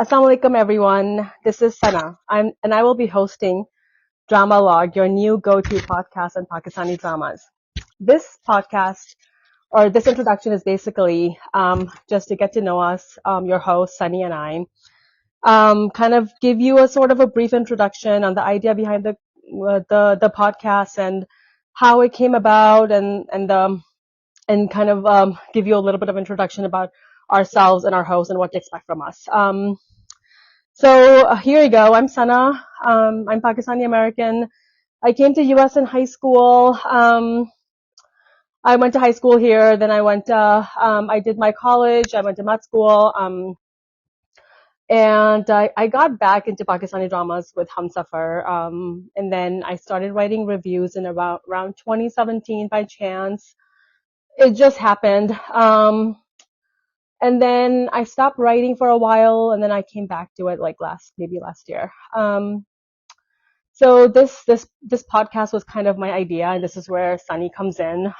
Assalamu alaikum everyone. This is Sana. I will be hosting Dramalogue, your new go-to podcast on Pakistani dramas. This podcast or this introduction is basically just to get to know us, your host Sunny and I. Kind of give you a sort of a brief introduction on the idea behind the podcast and how it came about, and kind of give you a little bit of introduction about ourselves and our host and what to expect from us. So here you go. I'm Sana. I'm Pakistani American. I came to US in high school. I went to high school here. Then I did my college. I went to med school. And I got back into Pakistani dramas with Humsafar. And then I started writing reviews in around 2017 by chance. It just happened. And then I stopped writing for a while, and then I came back to it like maybe last year. So this podcast was kind of my idea, and this is where Sunny comes in.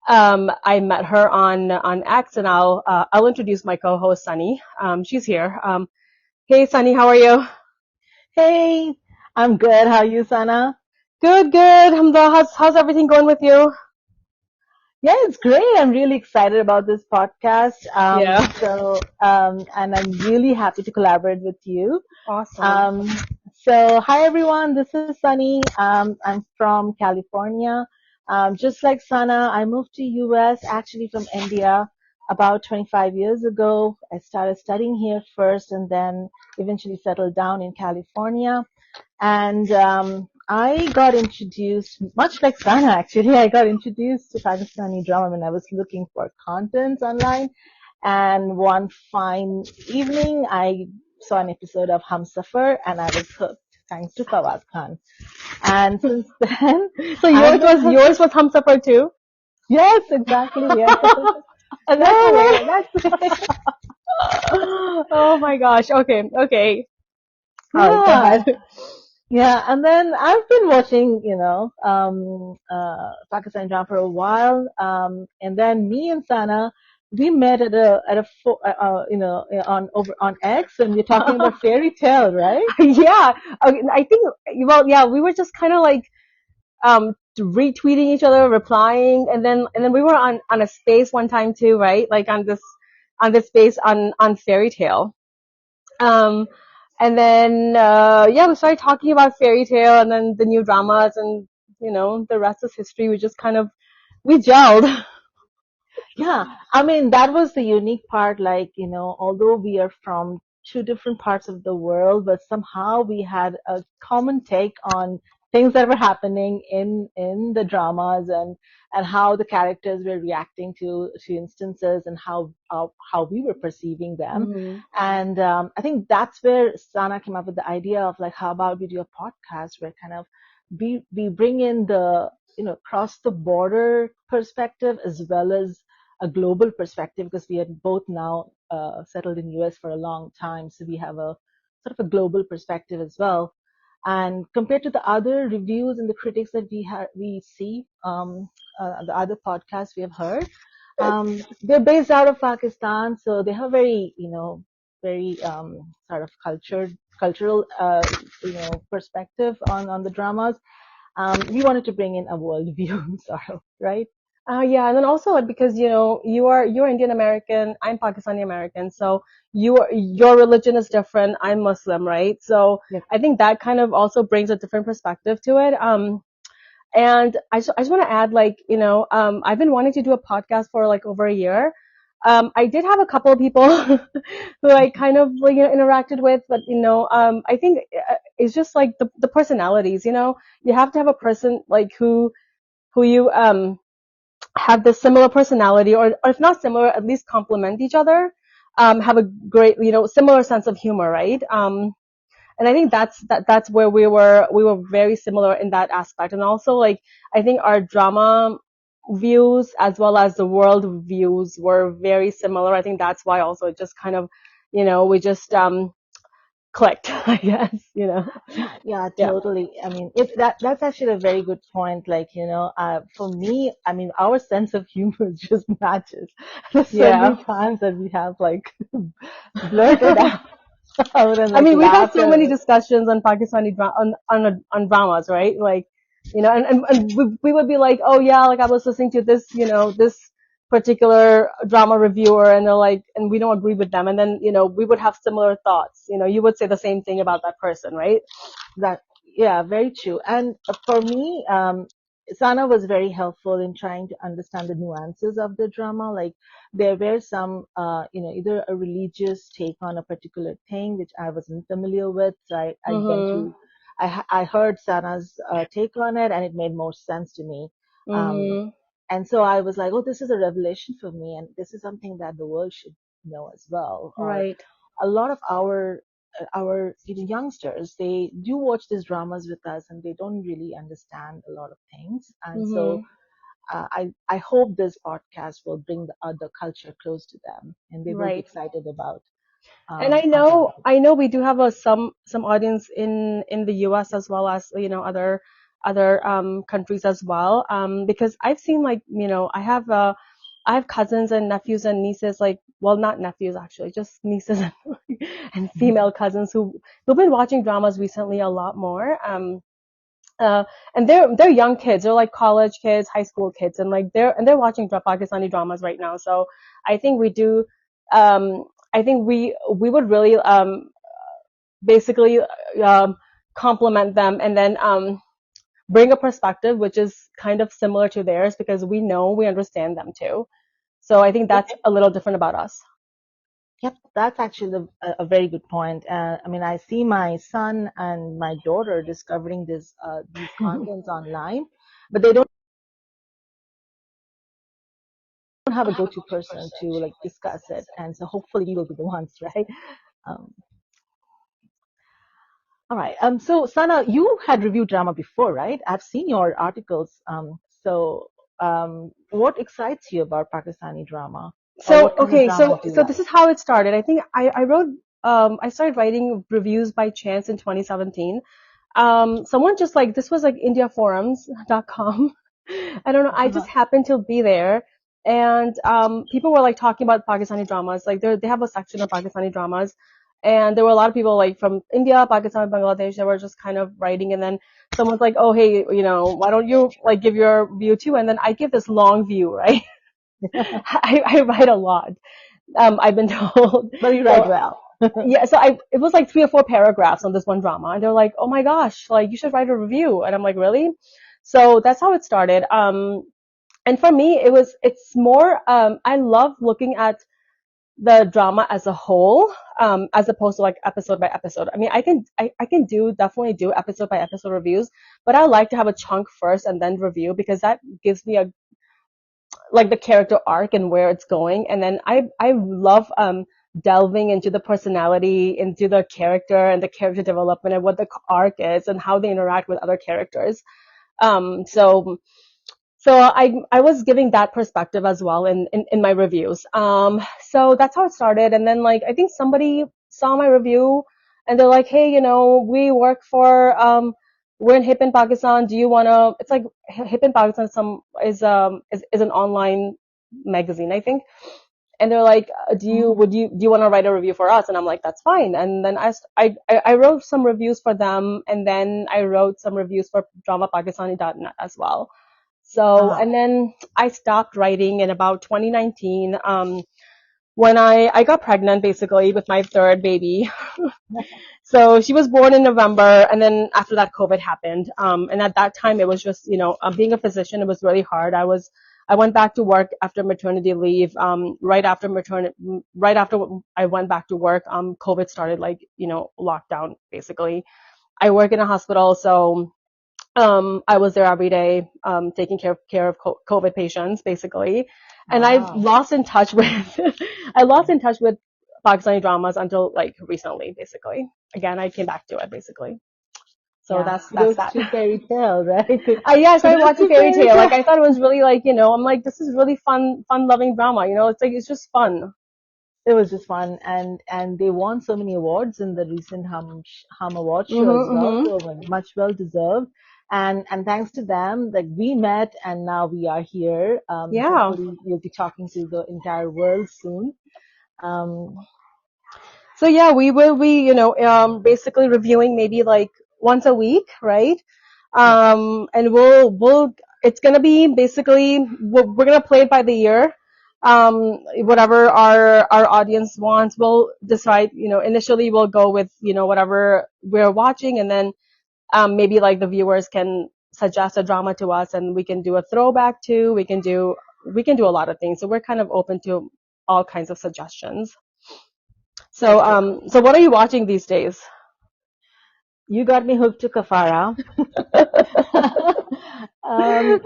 I met her on X, and I'll introduce my co-host Sunny. She's here. Hey Sunny, how are you? Hey, I'm good. How are you, Sana? Good, good. Alhamdulillah. How's everything going with you? Yeah, it's great. I'm really excited about this podcast. Yeah. And I'm really happy to collaborate with you. Awesome. Hi everyone. This is Sunny. I'm from California. Just like Sana, I moved to US actually from India about 25 years ago. I started studying here first and then eventually settled down in California. And I got introduced, much like Sana actually, I got introduced to Pakistani drama when I was looking for content online. And one fine evening, I saw an episode of Humsafar and I was hooked, thanks to Fawaz Khan. And since then... So yours was Humsafar too? Yes, exactly. Yes. And oh my gosh. Okay. Oh Yeah. God. Yeah, and then I've been watching, Pakistani drama for a while. And then me and Sana, we met on X, and we're talking about fairy tale, right? Yeah. Okay, I think. Well, yeah. We were just kind of like retweeting each other, replying, and then we were on a space one time too, right? Like on this space on fairy tale. And then yeah, we started talking about fairy tale and then the new dramas, and the rest is history. We gelled. Yeah, I mean, that was the unique part. Like, although we are from two different parts of the world, but somehow we had a common take on things that were happening in the dramas and how the characters were reacting to instances and how we were perceiving them. Mhm. And I think that's where Sana came up with the idea of like, how about we do a podcast where kind of we bring in the cross the border perspective as well as a global perspective, because we are both now settled in US for a long time, so we have a sort of a global perspective as well. And compared to the other reviews and the critics that we see, the other podcasts we have heard, they're based out of Pakistan, so they have very very sort of cultural perspective on the dramas. We wanted to bring in a world view, sort of, right? Yeah, and then also because you're Indian American, I'm Pakistani American, so your religion is different. I'm Muslim, right? So Yes. I think that kind of also brings a different perspective to it. And I just want to add, like, I've been wanting to do a podcast for like over a year. I did have a couple of people who I kind of like, interacted with, but I think it's just like the personalities. You have to have a person like who you have this similar personality, or if not similar, at least complement each other. Have a great, similar sense of humor, right? And I think that's where we were very similar in that aspect. And also, like, I think our drama views as well as the world views were very similar. I think that's why also it just kind of, we just clicked, I guess, you know. Yeah, yeah, Yeah. totally. I mean, it that's actually a very good point. Like, for me, I mean, our sense of humor just matches. There's so many Yeah. times that we have like blurted out and I like mean, we've had laughed so at many it. discussions on on dramas, right? Like, you know, and we would be like, oh yeah, like I was listening to this, you know, this particular drama reviewer, and they're like, and we don't agree with them, and then you know, we would have similar thoughts. You know, you would say the same thing about that person, right? That, yeah, very true. And for me, Sana was very helpful in trying to understand the nuances of the drama. Like there were some, either a religious take on a particular thing which I wasn't familiar with. So I went Mhm. to, I heard Sana's take on it, and it made more sense to me. Um, Mhm. and so I was like, oh, this is a revelation for me, and this is something that the world should know as well. Or Right. a lot of our youngsters, they do watch these dramas with us, and they don't really understand a lot of things. And so Mhm. I hope this podcast will bring the culture close to them, and they will be Right. excited about And our drama. I know we do have a some audience in the US as well as, you know, other countries as well. Because I've seen, like, you know, I have cousins and nephews and nieces, like, well, not nephews actually, just nieces and female cousins who've been watching dramas recently a lot more. Uh, and they're young kids. They're like college kids, high school kids, and like they're watching Pakistani dramas right now. So I think we do. I think we would really basically complement them, and then bring a perspective which is kind of similar to theirs, because we understand them too. So I think Yep. that's a little different about us. Yep, that's actually a very good point. I mean, I see my son and my daughter discovering these contents online, but they don't have a go-to person to like discuss it, and so hopefully we will be the ones, right? Um, all right. So Sana, you had reviewed drama before, right? I've seen your articles. What excites you about Pakistani drama, or So what kind of okay, dramas do you so like? this is how it started. I think I wrote I started writing reviews by chance in 2017. Someone just like, this was like indiaforums.com. I don't know. I just happened to be there, and people were like talking about Pakistani dramas. Like they have a section of Pakistani dramas, and there were a lot of people like from India, Pakistan, Bangladesh that were just kind of writing. And then someone's like, oh hey, you know, why don't you like give your view too? And then I give this long view, right? I write a lot. I've been told. But you write So well. yeah, so it was like 3 or 4 paragraphs on this one drama, and they're like, "Oh my gosh, like you should write a review," and I'm like, "Really?" So that's how it started. And for me, it's more. I love looking at the drama as a whole, as opposed to like episode by episode. I mean, I can definitely do episode by episode reviews, but I like to have a chunk first and then review, because that gives me a like the character arc and where it's going. And then I love delving into the personality, into the character and the character development, and what the arc is and how they interact with other characters. So I was giving that perspective as well in my reviews. So that's how it started. And then like I think somebody saw my review, and they're like, hey, you know, we work for we're in Hip in Pakistan. Do you wanna? It's like Hip in Pakistan is an online magazine, I think. And they're like, do you want to write a review for us? And I'm like, that's fine. And then I wrote some reviews for them, and then I wrote some reviews for dramapakistani.net as well. So, Ah, and then I stopped writing in about 2019, when I got pregnant basically with my third baby. So she was born in November, and then after that, COVID happened. And at that time, it was just, you know, being a physician, it was really hard. I went back to work after maternity leave. Right after I went back to work, COVID started, like, you know, lockdown basically. I work in a hospital, so I was there every day, taking care of COVID patients, basically. And I've wow. lost in touch with, I lost in touch with Pakistani dramas until like recently, basically. Again, I came back to it, basically. So Yeah, that's kudos that. to fairy tale, right? Yeah, I started Kudos watching to Fairy fairy Tale. Like tale. I thought it was really like, you know, I'm like, this is really fun loving drama. You know, it's like it's just fun. it was just fun, and they won so many awards in the recent Hum Award show Mhm, as well, mhm. so much well deserved. And thanks to them, like we met, and now we are here. Yeah. Hopefully, we'll be talking to the entire world soon. Um, So yeah, we will be, basically reviewing maybe like once a week, right? yeah, And it's gonna be basically, we're gonna play it by the year. Whatever our audience wants, we'll decide, initially we'll go with, whatever we're watching, and then, maybe like the viewers can suggest a drama to us, and we can do a throwback too. We can do a lot of things. So we're kind of open to all kinds of suggestions. So, okay. so what are you watching these days? You got me hooked to Kafara. And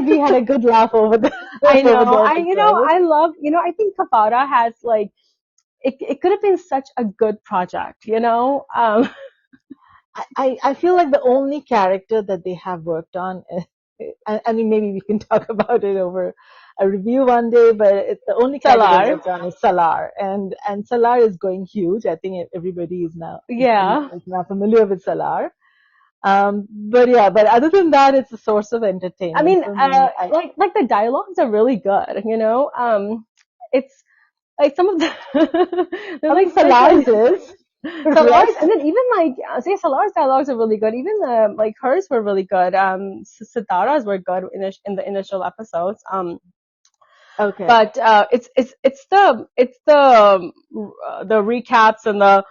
we had a good laugh over there I over know. the episode. I love, I think Kafara has like, it could have been such a good project, you know? I feel like the only character that they have worked on, I mean, maybe we can talk about it over a review one day, but the only character they Salar. worked on is Salar, and Salar is going huge. I think everybody Yeah. is now familiar with Salar. But yeah, but other than that, it's a source of I entertainment mean, for me. like the dialogues are really good, you know? It's like some of the, they're I mean, like such Salar's like, is Salar's, and rest. then even like, say Salar's dialogues are really good. Even like hers were really good. Sitara's were good in the initial episodes. Okay, But it's the recaps and the,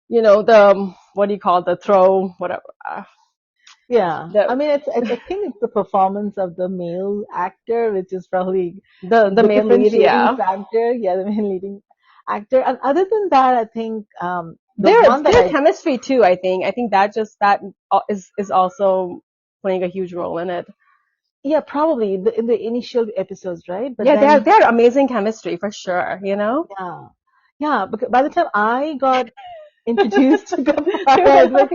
the, what do you call it, the throw, whatever, yeah. I the mean, I think it's the performance of the male actor, which is probably the the main lead. differentiating Yeah, factor. Yeah, the main leading actor. And other than that, I think the their one that their I chemistry too. I think that is also playing a huge role in it. yeah probably in the initial episodes, right? But Yeah, they have then they had amazing chemistry for sure. yeah, yeah. Because by the time I got introduced to Gafara, it's like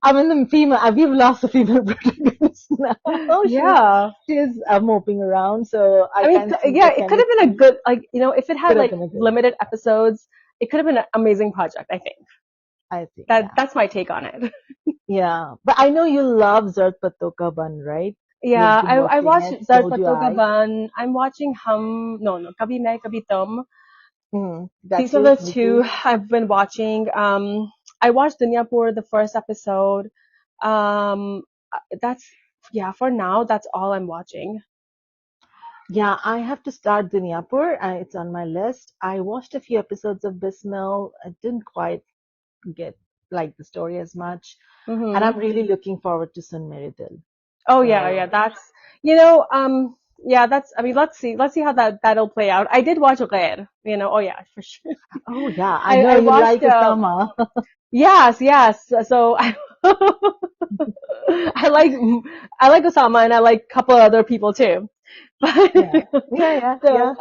I'm in the female. We've lost the female protagonist now. Yeah. She's moping around, so I I mean, can't see yeah, the it could have been a chemistry. good, like, if it had Could have like been a good. limited episodes, it could have been an amazing project, I think. I think, yeah. That's my take on it. Yeah. But I know you love Zert Patoka Bun, right? You've Yeah, been I watching watched it, Dar so do Patoga I. Ban. I'm watching no, no, Kabhi Main Kabhi Tum. That These are too, the me two too. I've been watching. I watched Dunyapur, the first episode. That's, yeah, for now, that's all I'm watching. Yeah, I have to start Dunyapur. It's on my list. I watched a few episodes of Bismil. I didn't quite get like the story as much, and Mm-hmm. I'm really looking forward to Sun Meridil. Oh yeah, So, yeah, yeah, I mean, let's see how that'll play out. I did watch Ghair, oh yeah, for sure. oh yeah, I know I you watched, like Osama. yes, yes. So I like I like Osama, and I like a couple other people too. But Yeah, yeah, yeah, so yeah.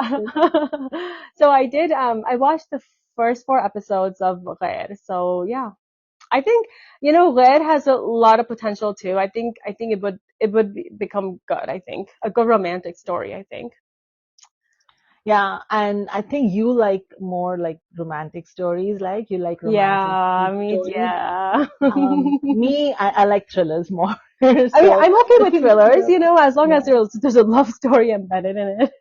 so I watched the first four episodes of Ghair. So yeah. I think, Red has a lot of potential too. I think it would become good, I think. A good romantic story, I think. Yeah, and I think you like more like romantic stories, like you like romance and Yeah, sweet I mean, stories. yeah. Me, I like thrillers more. I mean, So, I'm okay with thrillers, so as long as yeah. there's a love story embedded in it.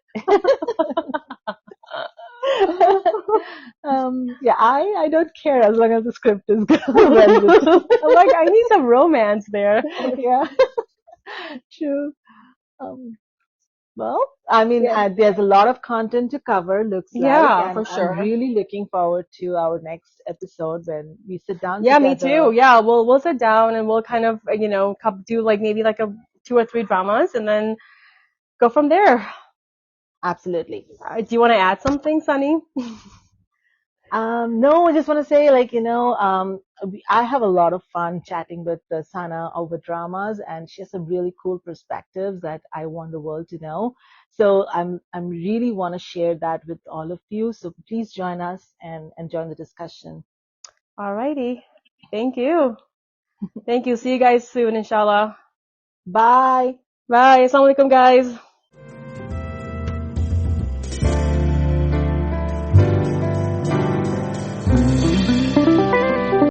Yeah, I don't care as long as the script is good, well written. I'm like, I need some romance there. Yeah, true. Um, well, I mean, Yeah. there's a lot of content to cover, looks like, Yeah, and for I'm sure. really looking forward to our next episode when we sit down Yeah, me too. together. Yeah, we'll sit down and we'll kind of, do like maybe like a two or three dramas, and then go from there. Absolutely. Do you want to add something, Sunny? No, I just want to say, like, I have a lot of fun chatting with Sana over dramas, and she has some really cool perspectives that I want the world to know. So I'm really want to share that with all of you. So please join us and join the discussion. Alrighty. Thank you. Thank you. See you guys soon, inshallah. Bye. Bye. Assalamualaikum, guys.